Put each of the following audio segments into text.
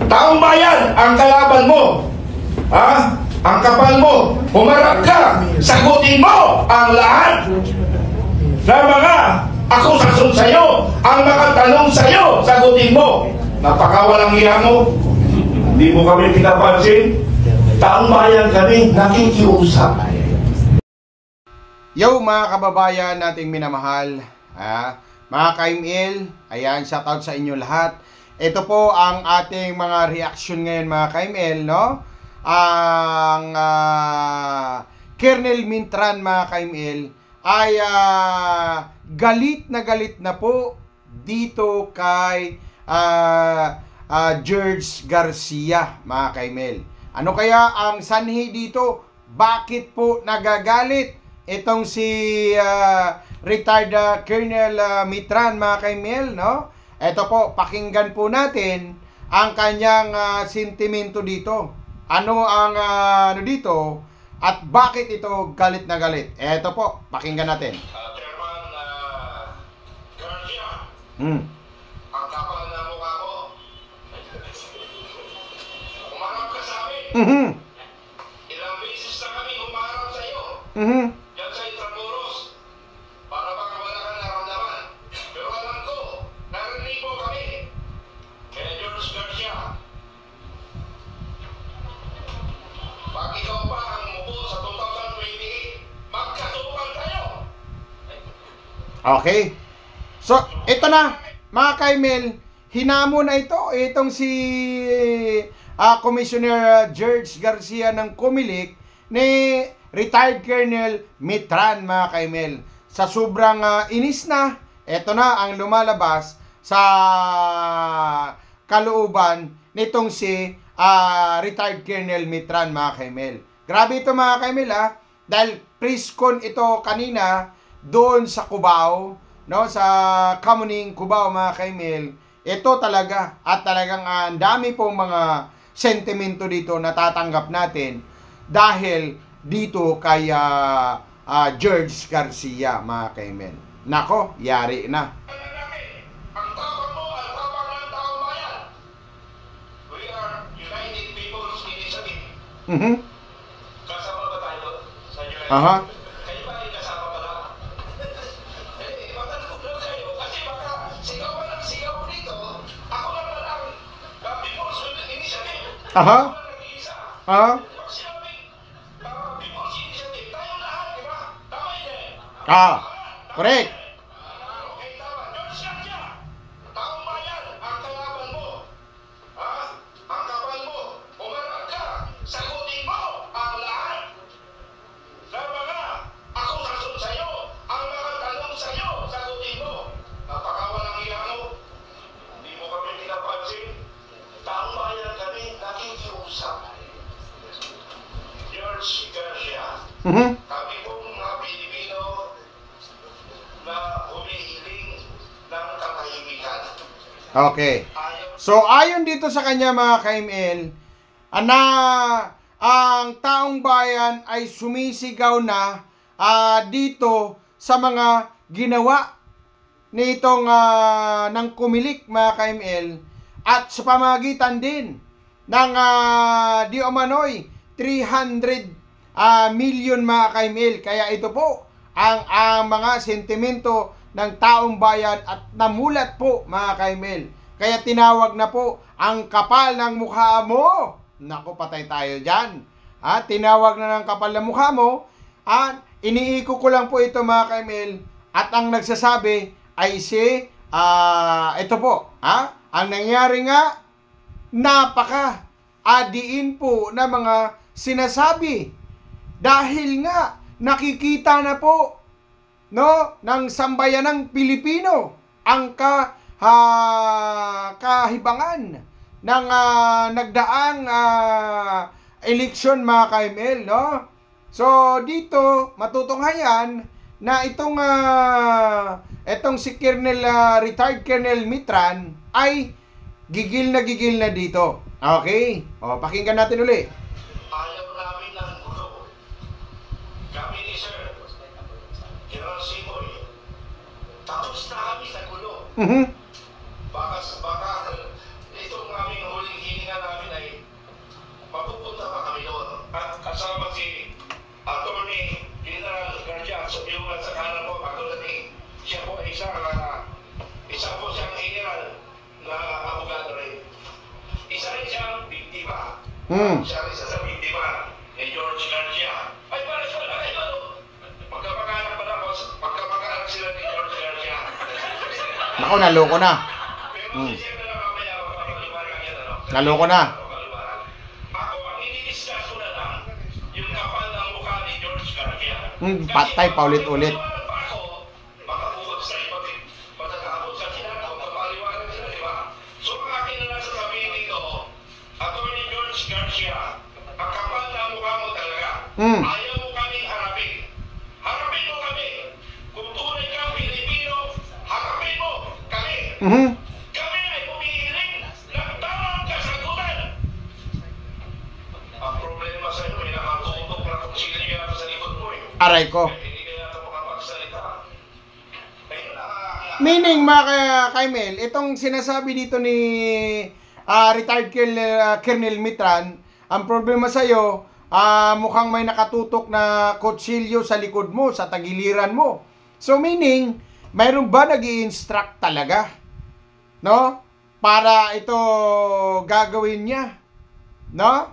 Taong bayan ang kalaban mo. Ha? Ang kapal mo. Humarap ka. Sagutin mo ang lahat na mga akusasyon sa'yo. Ang makatanong sa'yo, sagutin mo. Napakawalang hiya mo. Hindi mo kami pinapansin. Taong bayan kami, nakikiusap. Yo mga kababayan nating minamahal, mga ka-ML, ayan, shoutout sa inyo lahat. Ito po ang ating mga reaction ngayon mga ka-ML, no? Ang Colonel Mintran mga ka-ML ay galit na po dito kay George Garcia mga ka-ML. Ano kaya ang sanhi dito? Bakit po nagagalit itong si retired Colonel Mintran mga ka-ML, no? Ito po, pakinggan po natin ang kanyang sentimento dito. Ano ang ano dito at bakit ito galit na galit? Ito po, pakinggan natin. Chairman Garcia, Hmm. ang kapal na mukha mo. Umarap ka sa amin. Ilang beses na kami umarap sa iyo. Yan sa Intramuros. Para baka wala kang naramdaman. Pero alam ko, narinig mo kami. Kaya George Garcia, pag ikaw pa ang umupo sa 2028, magkasukan tayo. Okay. So, ito na, mga ka-ML, hinamo na ito. Itong si Commissioner George Garcia ng Comelec ni retired Colonel Mintran, mga ka-ML. Sa sobrang inis na, ito na ang lumalabas sa kalooban nitong si retired Colonel Mintran, mga ka-ML. Grabe ito mga ka-ML dahil press-con ito kanina doon sa Cubao, no, sa Kamuning, Cubao mga ka-ML. Ito talaga at talagang ang dami pong mga sentimento dito natatanggap natin dahil dito kay George Garcia mga ka-ML. Nako, yari na. Ang tapang mo, ang tapang ng taong bayan. We are United People's Initiative. Kasama ba tayo sa United? Kayo ba ay kasama pala? Matanong lang kayo kasi baka sigaw ka ng sigaw dito. Ako naman ang People's Initiative. Ako lang nag-iisa. Pag sinabing People's Initiative, tayo lahat, di ba? Tama yun eh. Correct. Okay, tama. George Garcia, taong bayan ang kalaban mo. Ang kapal mo. Umarap ka. Sagutin mo ang lahat na mga akusasyon sa'yo. Ang mga tanong sa'yo, sagutin mo. Napakawalang hiya mo. Hindi mo kami pinapansin. Taong bayan kami, nakikiusap. George Garcia, kami pong mga Pilipino na humihiling ng katahimikan. Okay. So, ayon dito sa kanya mga ka-ML, na ang taong bayan ay sumisigaw na dito sa mga ginawa nitong ng Comelec mga ka-ML at sa pamagitan din ng di umano'y 300 million mga ka-ML. Kaya ito po ang mga sentimento ng taong bayan at namulat po mga ka-ML. Kaya tinawag na po ang kapal ng mukha mo. Naku, patay tayo dyan. Tinawag na ng kapal ng mukha mo. Iniiko ko lang po ito mga ka-ML. At ang nagsasabi ay si ito po. Ang nangyari nga, napaka-adiin po na mga sinasabi. Dahil nga, nakikita na po, no, ng sambayanang Pilipino ang kahibangan ng nagdaang eleksyon mga ka-ML, no? So dito matutunghayan na itong si Colonel retired Colonel Mintran ay gigil na dito. Okay? Pakinggan natin uli. Ayaw namin ng gulo. Kami ni Sir General Simoy, tapos na kami sa gulo. Baka itong aming huling hininga Siya rin sasabihin, di ba, ni George Garcia, ay para sa kayo, magkamag-anak sila ni George Garcia. Ako, naloko na. Pero siyempre na mamaya, magpapaliwanag yan, ano? Naloko na. Ako, ang ini-discuss ko na lang, yung kapal ng mukha ni George Garcia. Patay paulit-ulit. Makabukod sa iba't matataabot sa Senado, magpapaliwanag sila, di ba? So, ang akin na lang sasabihin dito, Attorney George Garcia, ang kapal na mukha mo talaga. Ayaw mo kaming harapin. Harapin mo kami. Kung tunay kang Pilipino, harapin mo kami. Kami ay humihiling ng tamang kasagutan. Ang problema sa inyo, may nakatutok na kung sino yan sa likod mo eh. Aray ko. Hindi kaya ito makapagsalita. Ayun na. Meaning, mga Kaimel, itong sinasabi dito ni retired Colonel Mitran, ang problema sa'yo, mukhang may nakatutok na kutsilyo sa likod mo, sa tagiliran mo. So meaning, mayroon ba nag-i-instruct talaga? No? Para ito gagawin niya? No?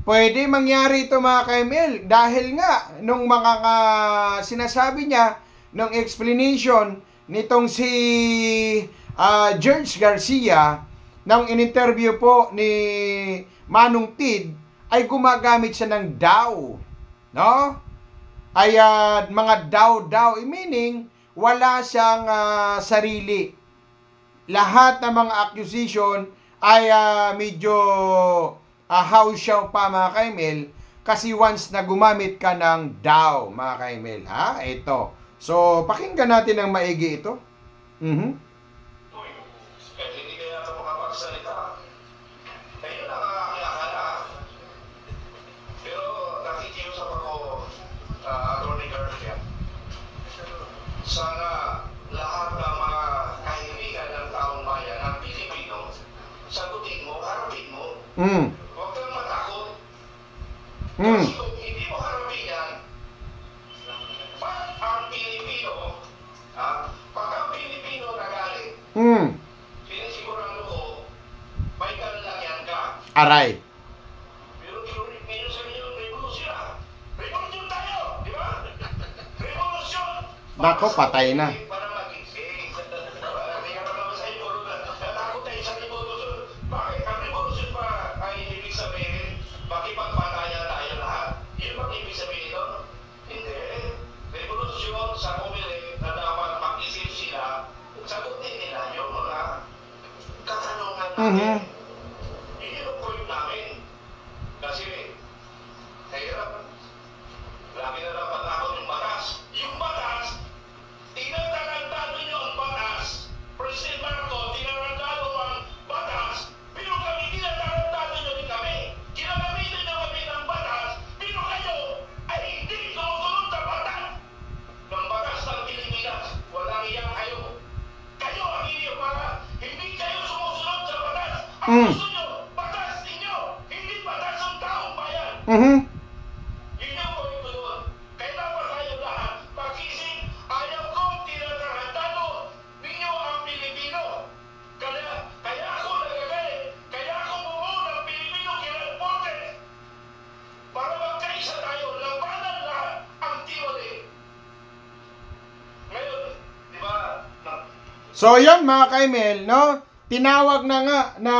Pwede mangyari ito, mga Kaimel, dahil nga, nung mga sinasabi niya, nung explanation nitong si George Garcia, nang in-interview po ni Manong Tid, ay gumagamit siya ng daw. No? Ay mga daw, meaning wala siyang sarili. Lahat ng mga accusation ay medyo house show pa, mga Kaimel, kasi once na gumamit ka ng daw, mga Kaimel, ha? Ito. So, pakinggan natin ng maigi ito. Kahit hindi kaya ito makapagsalita. Ayun ang aking akala. Pero nakikiusap ako, Attorney Garcia. Sana lahat ng mga kahilingan ng taong bayan, ng Pilipino, sagutin mo, harapin mo. Huwag kang matakot. Kasi kung hindi mo harapin yan, pag ang Pilipino nagalit, sinisigurado ko, may kalalagyan ka. Aray. Pero medyo sa inyo, revolusyon. Revolusyon tayo, di ba? Revolusyon. Nako, patay na. Para mag-isig. Kaya pa naman sa inyo, natakot tayo sa revolusyon. Bakit? Ang revolusyon pa ay ibig sabihin, makipagpatayan tayo lahat. Yun bang ibig sabihin ito? Hindi. Revolusyon sa kumilig na dapat mag-isip sila, sagutin nila yung mga katanungan natin. Yun yung point namin. Kasi, hirap. Lagi na dapat takot yung batas. Yung batas, tinatarantado nyo ang batas. President Marcos, tinarantado ang batas. Pero kami, tinatarantado nyo din kami. Ginagamitin nyo kami ng batas. Pero kayo ay hindi sumusunod sa batas. Ng batas ng Pilipinas. Walang iyang kayo. Kayo ang hindi kayo sumusunod sa batas. Ang gusto nyo, batas ninyo. Hindi batas ng taong bayan. Yun yung point ko doon. Kaya dapat tayo lahat mag-isip, ayaw kong tinatarantado ninyo ang Pilipino. Kaya ako nagagalit. Kaya ako bumuo ng Pilipino kinalportes. Para magkaisa tayo, labanan lahat ang tiwali. Ngayon, di ba? So, yun, mga Kaimel, no? Tinawag na nga na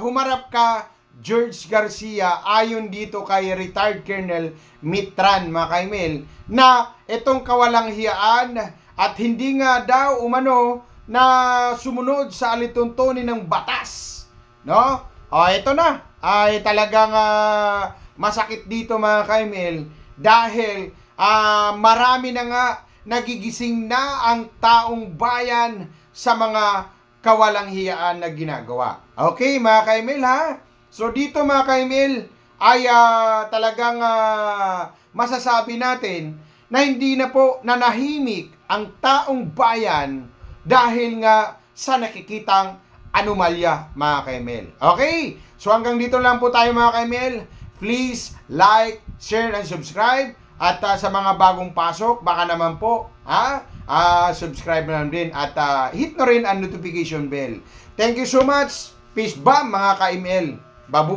humarap ka, George Garcia, ayon dito kay retired Colonel Mitran, mga Kaimel, na itong kawalang hiyaan at hindi nga daw umano na sumunod sa alituntunin ng batas. No? O, ito na. Ay talagang masakit dito, mga Kaimel, dahil marami na nga nagigising na ang taong bayan sa mga kawalang hiyaan na ginagawa. Okay, mga Kaimel, ha? So, dito, mga Kaimel, ay talagang masasabi natin na hindi na po nanahimik ang taong bayan dahil nga sa nakikitang anomalya, mga Kaimel. Okay? So, hanggang dito lang po tayo, mga Kaimel. Please like, share, and subscribe. At sa mga bagong pasok, baka naman po, subscribe na din at hit na rin ang notification bell. Thank you so much. Peace bomb mga ka-ML. Babu.